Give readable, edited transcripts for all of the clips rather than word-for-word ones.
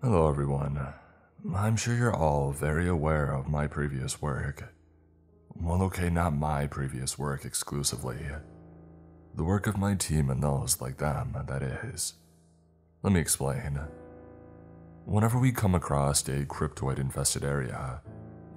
Hello everyone. I'm sure you're all very aware of my previous work. Well, okay, not my previous work exclusively. The work of my team and those like them, that is. Let me explain. Whenever we come across a cryptoid-infested area,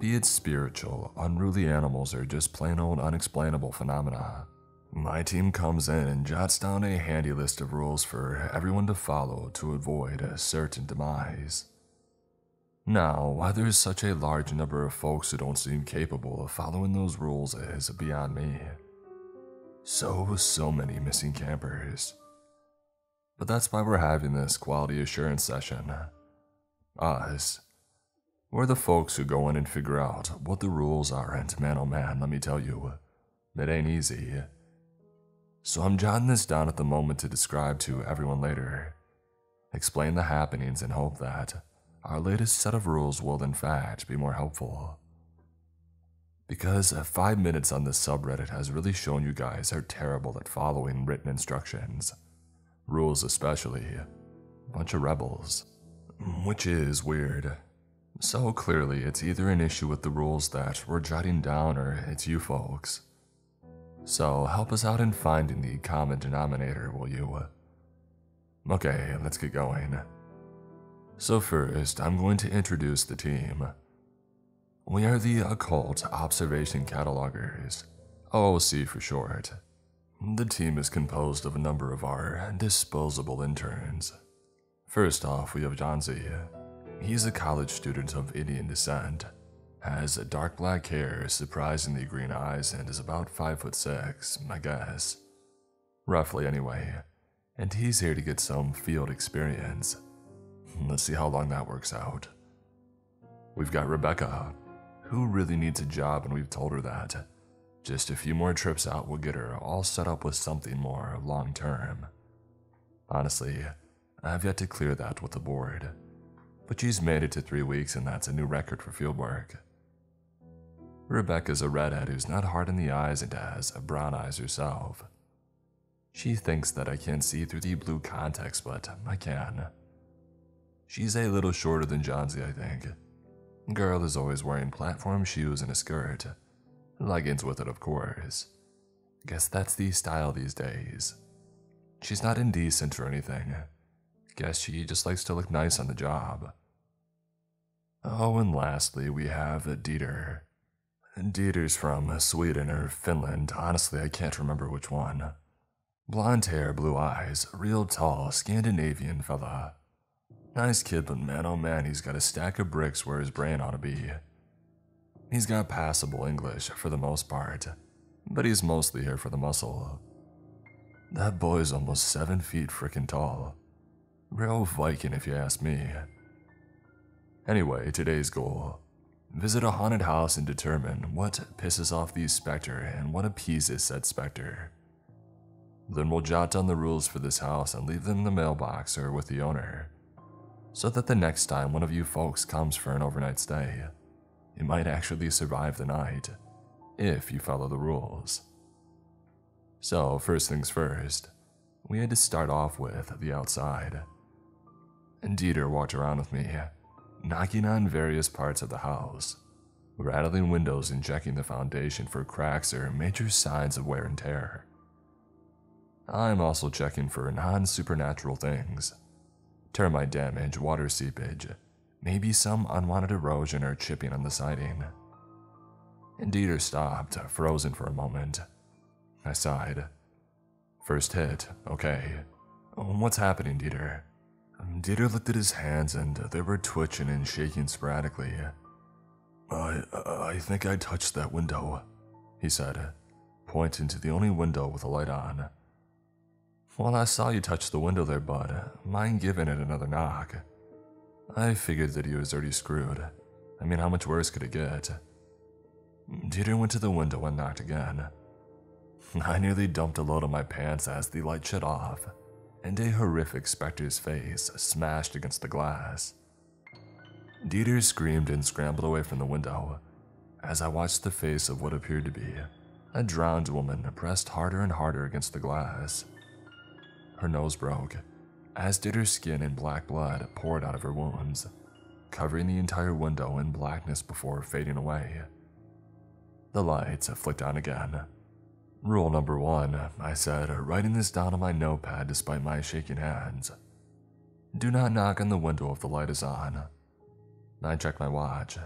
be it spiritual, unruly animals, or just plain old unexplainable phenomena, my team comes in and jots down a handy list of rules for everyone to follow to avoid a certain demise. Now, why there's such a large number of folks who don't seem capable of following those rules is beyond me. So many missing campers. But that's why we're having this quality assurance session. Us. We're the folks who go in and figure out what the rules are, and man oh man, let me tell you, it ain't easy. So I'm jotting this down at the moment to describe to everyone later. Explain the happenings and hope that our latest set of rules will in fact be more helpful. Because 5 minutes on this subreddit has really shown you guys are terrible at following written instructions. Rules especially. Bunch of rebels. Which is weird. So clearly it's either an issue with the rules that we're jotting down or it's you folks. So help us out in finding the common denominator, will you? Okay, let's get going. So first, I'm going to introduce the team. We are the Occult Observation Catalogers, OOC for short. The team is composed of a number of our disposable interns. First off, we have Janzi. He's a college student of Indian descent, has dark black hair, surprisingly green eyes, and is about 5'6", I guess. Roughly anyway, and he's here to get some field experience. Let's see how long that works out. We've got Rebecca, who really needs a job, and we've told her that. Just a few more trips out will get her all set up with something more long-term. Honestly, I've yet to clear that with the board, but she's made it to 3 weeks, and that's a new record for fieldwork. Rebecca's a redhead who's not hard in the eyes and has brown eyes herself. She thinks that I can't see through the blue contacts, but I can. She's a little shorter than Johnsy, I think. Girl is always wearing platform shoes and a skirt. Leggings with it, of course. Guess that's the style these days. She's not indecent or anything. Guess she just likes to look nice on the job. Oh, and lastly, we have Dieter. Dieter's from Sweden or Finland. Honestly, I can't remember which one. Blonde hair, blue eyes, real tall Scandinavian fella. Nice kid, but man oh man, he's got a stack of bricks where his brain ought to be. He's got passable English for the most part, but he's mostly here for the muscle. That boy's almost 7 feet frickin' tall. Real Viking if you ask me. Anyway, today's goal. Visit a haunted house and determine what pisses off the specter and what appeases said specter. Then we'll jot down the rules for this house and leave them in the mailbox or with the owner, so that the next time one of you folks comes for an overnight stay, you might actually survive the night, if you follow the rules. So first things first, we had to start off with the outside. And Dieter walked around with me, knocking on various parts of the house, rattling windows and checking the foundation for cracks or major signs of wear and tear. I'm also checking for non-supernatural things. Termite damage, water seepage, maybe some unwanted erosion or chipping on the siding. And Dieter stopped, frozen for a moment. I sighed. First hit, okay. What's happening, Dieter? Dieter looked at his hands and they were twitching and shaking sporadically. I think I touched that window, he said, pointing to the only window with a light on. Well, I saw you touch the window there, bud. Mind giving it another knock? I figured that he was already screwed. I mean, how much worse could it get? Dieter went to the window and knocked again. I nearly dumped a load on my pants as the light shut off, and a horrific specter's face smashed against the glass. Dieter screamed and scrambled away from the window, as I watched the face of what appeared to be a drowned woman pressed harder and harder against the glass. Her nose broke, as did her skin, and black blood poured out of her wounds, covering the entire window in blackness before fading away. The lights flicked on again. Rule number 1, I said, writing this down on my notepad despite my shaking hands. Do not knock on the window if the light is on. I checked my watch.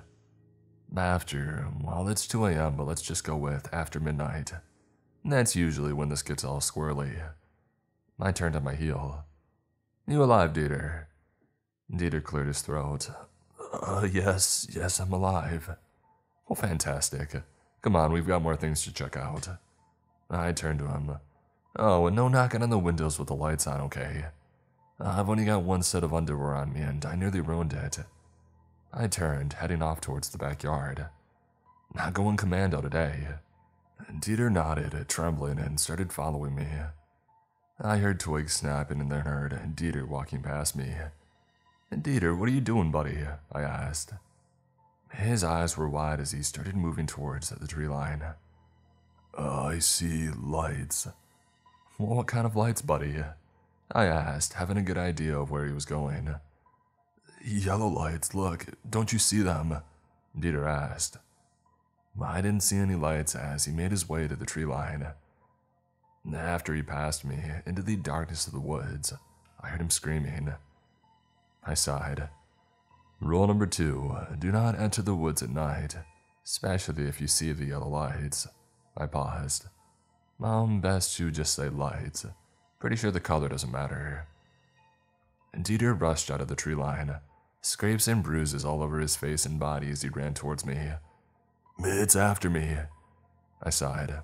Well, it's 2 a.m., but let's just go with after midnight. That's usually when this gets all squirrely. I turned on my heel. You alive, Dieter? Dieter cleared his throat. Yes, I'm alive. Well, fantastic. Come on, we've got more things to check out. I turned to him. Oh, and no knocking on the windows with the lights on, okay? I've only got one set of underwear on me, and I nearly ruined it. I turned, heading off towards the backyard. Not going commando today. Dieter nodded, trembling, and started following me. I heard twigs snapping and then heard Dieter walking past me. Dieter, what are you doing, buddy? I asked. His eyes were wide as he started moving towards the tree line. I see lights. What kind of lights, buddy? I asked, having a good idea of where he was going. Yellow lights, look, don't you see them? Dieter asked. I didn't see any lights as he made his way to the tree line. After he passed me into the darkness of the woods, I heard him screaming. I sighed. Rule number 2, do not enter the woods at night, especially if you see the yellow lights. I paused. Best you just say lights. Pretty sure the color doesn't matter. Dieter rushed out of the tree line, scrapes and bruises all over his face and body as he ran towards me. It's after me, I sighed.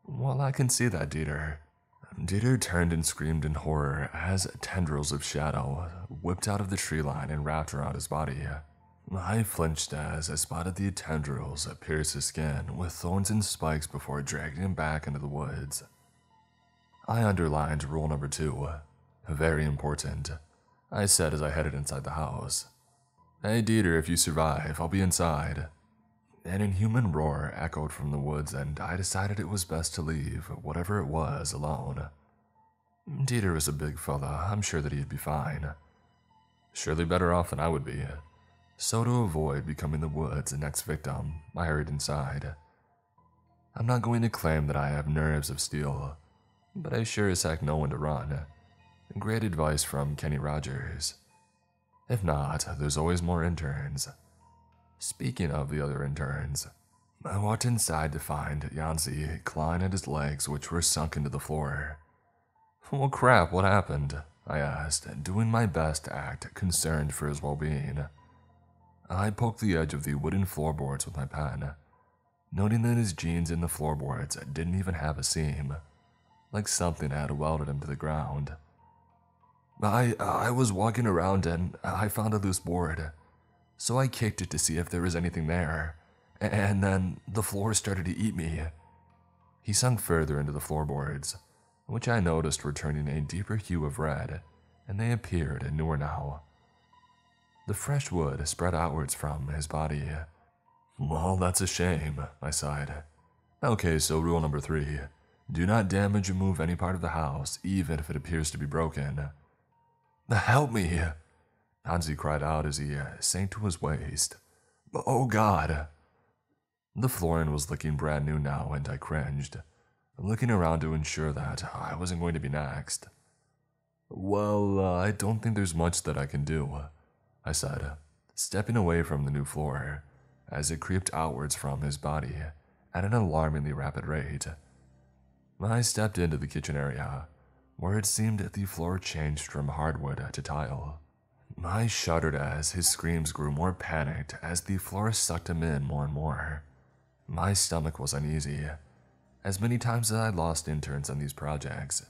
Well, I can see that, Dieter. Dieter turned and screamed in horror as tendrils of shadow whipped out of the tree line and wrapped around his body. I flinched as I spotted the tendrils pierce his skin with thorns and spikes before dragging him back into the woods. I underlined rule number 2. Very important, I said as I headed inside the house. Hey Dieter, if you survive, I'll be inside. An inhuman roar echoed from the woods, and I decided it was best to leave whatever it was alone. Dieter was a big fella. I'm sure that he'd be fine. Surely better off than I would be. So to avoid becoming the woods' next victim, I hurried inside. I'm not going to claim that I have nerves of steel, but I sure as heck know when to run. Great advice from Kenny Rogers. If not, there's always more interns. Speaking of the other interns, I walked inside to find Yanzi clawing at his legs, which were sunk into the floor. Well, crap, what happened? I asked, doing my best to act concerned for his well-being. I poked the edge of the wooden floorboards with my pen, noting that his jeans in the floorboards didn't even have a seam, like something had welded him to the ground. I was walking around and I found a loose board. So I kicked it to see if there was anything there, and then the floor started to eat me. He sunk further into the floorboards, which I noticed were turning a deeper hue of red, and they appeared newer now. The fresh wood spread outwards from his body. Well, that's a shame, I sighed. Okay, so rule number 3. Do not damage or move any part of the house, even if it appears to be broken. Help me! Hansi cried out as he sank to his waist. Oh God! The flooring was looking brand new now, and I cringed, looking around to ensure that I wasn't going to be next. Well, I don't think there's much that I can do, I said, stepping away from the new floor, as it creeped outwards from his body at an alarmingly rapid rate. I stepped into the kitchen area, where it seemed the floor changed from hardwood to tile. I shuddered as his screams grew more panicked as the floor sucked him in more and more. My stomach was uneasy. As many times as I lost interns on these projects,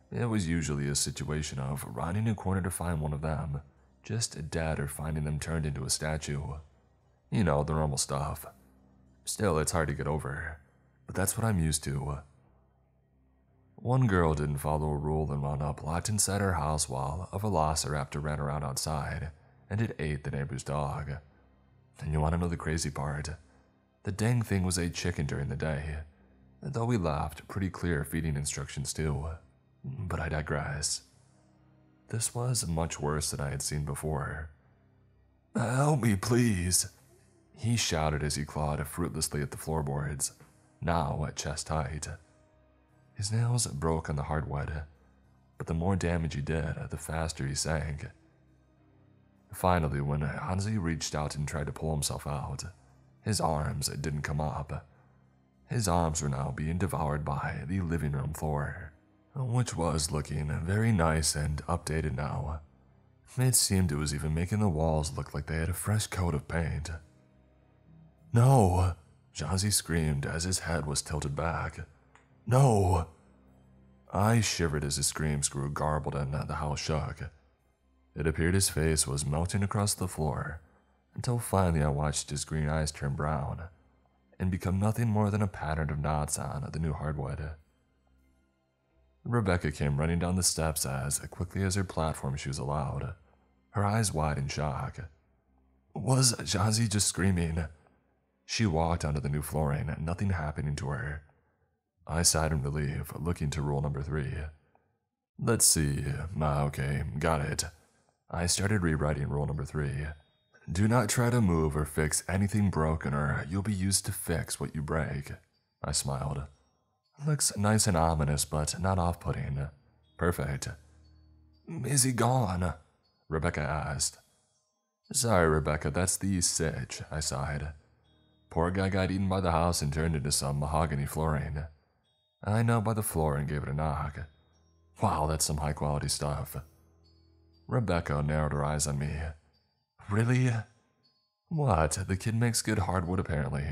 it was usually a situation of rounding a corner to find one of them, just dead or finding them turned into a statue. You know, the normal stuff. Still, it's hard to get over, but that's what I'm used to. One girl didn't follow a rule and wound up locked inside her house while a velociraptor ran around outside, and it ate the neighbor's dog. And you want to know the crazy part? The dang thing was a chicken during the day, though we left pretty clear feeding instructions too. But I digress. this was much worse than I had seen before. "Help me, please," he shouted as he clawed fruitlessly at the floorboards, now at chest height. His nails broke on the hardwood, but the more damage he did, the faster he sank. Finally, when Hansi reached out and tried to pull himself out, his arms didn't come up. His arms were now being devoured by the living room floor, which was looking very nice and updated now. It seemed it was even making the walls look like they had a fresh coat of paint. "No!" Hansi screamed as his head was tilted back. "No!" I shivered as his screams grew garbled and the house shook. It appeared his face was melting across the floor, until finally I watched his green eyes turn brown and become nothing more than a pattern of knots on the new hardwood. Rebecca came running down the steps as quickly as her platform shoes allowed, her eyes wide in shock. Was Hansi just screaming? She walked onto the new flooring, nothing happening to her. I sighed in relief, looking to rule number 3. Let's see. Okay, got it. I started rewriting rule number 3. Do not try to move or fix anything broken, or you'll be used to fix what you break. I smiled. Looks nice and ominous, but not off-putting. Perfect. Is he gone? Rebecca asked. Sorry, Rebecca, that's the sitch, I sighed. Poor guy got eaten by the house and turned into some mahogany flooring. I knelt by the floor and gave it a knock. Wow, that's some high-quality stuff. Rebecca narrowed her eyes on me. Really? What? The kid makes good hardwood, apparently.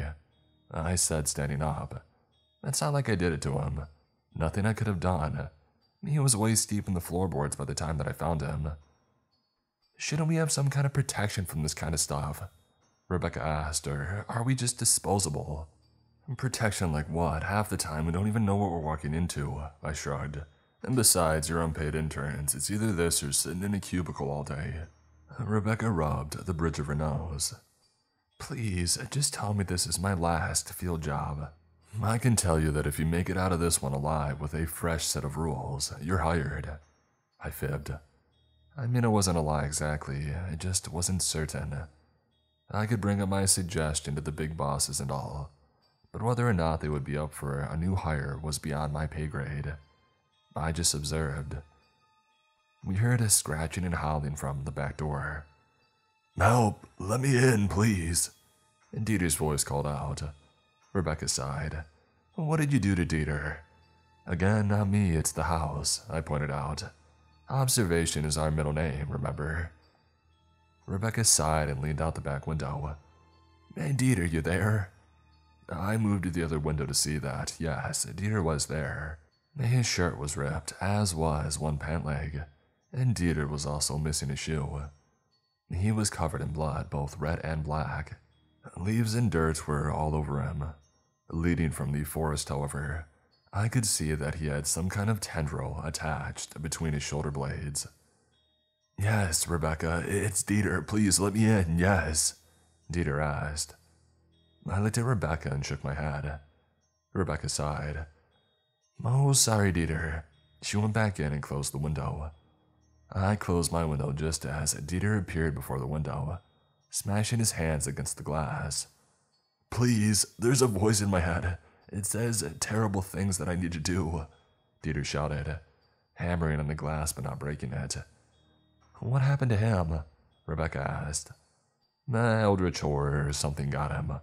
I said, standing up. It's not like I did it to him. Nothing I could have done. He was waist deep in the floorboards by the time that I found him. Shouldn't we have some kind of protection from this kind of stuff? Rebecca asked, or are we just disposable? Protection like what? Half the time we don't even know what we're walking into, I shrugged. And besides, you're unpaid interns. It's either this or sitting in a cubicle all day. Rebecca rubbed the bridge of her nose. Please, just tell me this is my last field job. I can tell you that if you make it out of this one alive with a fresh set of rules, you're hired. I fibbed. I mean, it wasn't a lie exactly, it just wasn't certain. I could bring up my suggestion to the big bosses and all, but whether or not they would be up for a new hire was beyond my pay grade. I just observed. We heard a scratching and howling from the back door. Help! Let me in, please! Dieter's voice called out. Rebecca sighed. What did you do to Dieter? Again, not me, it's the house, I pointed out. Observation is our middle name, remember? Rebecca sighed and leaned out the back window. Hey, Dieter, you there? I moved to the other window to see that. Yes, Dieter was there. His shirt was ripped, as was one pant leg, and Dieter was also missing a shoe. He was covered in blood, both red and black. Leaves and dirt were all over him. Leading from the forest, however, I could see that he had some kind of tendril attached between his shoulder blades. Yes, Rebecca, it's Dieter. Please let me in, yes, Dieter asked. I looked at Rebecca and shook my head. Rebecca sighed. Oh, sorry, Dieter. She went back in and closed the window. I closed my window just as Dieter appeared before the window, smashing his hands against the glass. Please, there's a voice in my head. It says terrible things that I need to do, Dieter shouted, hammering on the glass but not breaking it. What happened to him? Rebecca asked. Eldritch horror or something got him,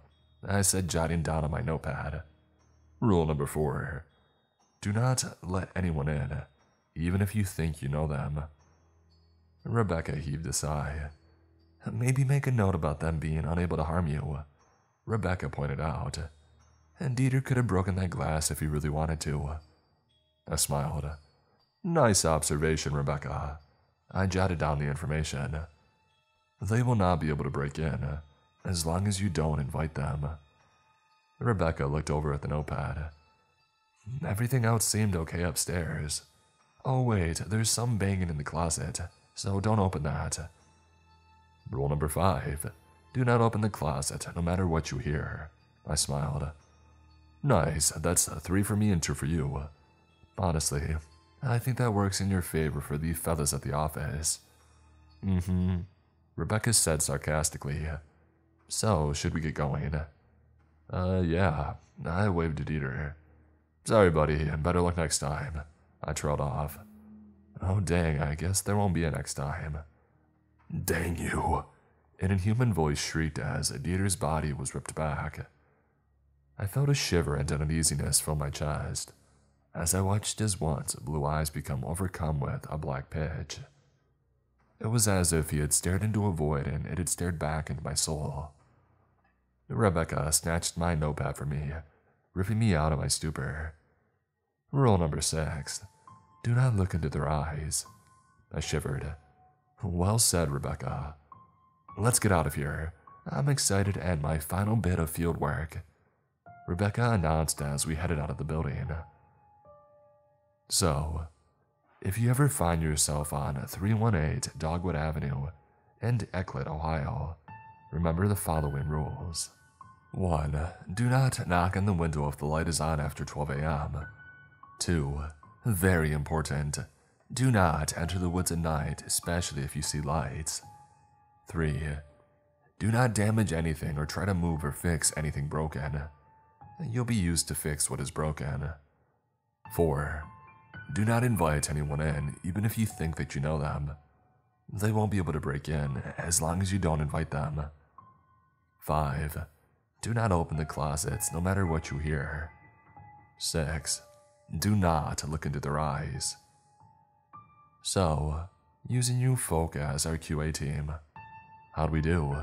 I said, jotting down on my notepad. Rule number 4. Do not let anyone in, even if you think you know them. Rebecca heaved a sigh. Maybe make a note about them being unable to harm you, Rebecca pointed out. And Dieter could have broken that glass if he really wanted to. I smiled. Nice observation, Rebecca. I jotted down the information. They will not be able to break in, as long as you don't invite them. Rebecca looked over at the notepad. Everything else seemed okay upstairs. Oh wait, there's some banging in the closet, so don't open that. Rule number 5. Do not open the closet, no matter what you hear. I smiled. Nice, that's 3 for me and 2 for you. Honestly, I think that works in your favor for the fellas at the office. Mm-hmm, Rebecca said sarcastically. So, should we get going? Yeah, I waved at Dieter. Sorry, buddy, better luck next time. I trailed off. Oh, dang, I guess there won't be a next time. Dang you, an inhuman voice shrieked as Dieter's body was ripped back. I felt a shiver and an uneasiness fill my chest as I watched his once blue eyes become overcome with a black pitch. It was as if he had stared into a void and it had stared back into my soul. Rebecca snatched my notepad from me, ripping me out of my stupor. Rule number 6. Do not look into their eyes. I shivered. Well said, Rebecca. Let's get out of here. I'm excited to end my final bit of field work, Rebecca announced as we headed out of the building. So, if you ever find yourself on 318 Dogwood Avenue in Eclat, Ohio, remember the following rules. 1. Do not knock on the window if the light is on after 12 a.m. 2. Very important. Do not enter the woods at night, especially if you see lights. 3. Do not damage anything or try to move or fix anything broken. You'll be used to fix what is broken. 4. Do not invite anyone in, even if you think that you know them. They won't be able to break in as long as you don't invite them. 5. Do not open the closets no matter what you hear. 6. Do not look into their eyes. So, using you folk as our QA team, how'd we do?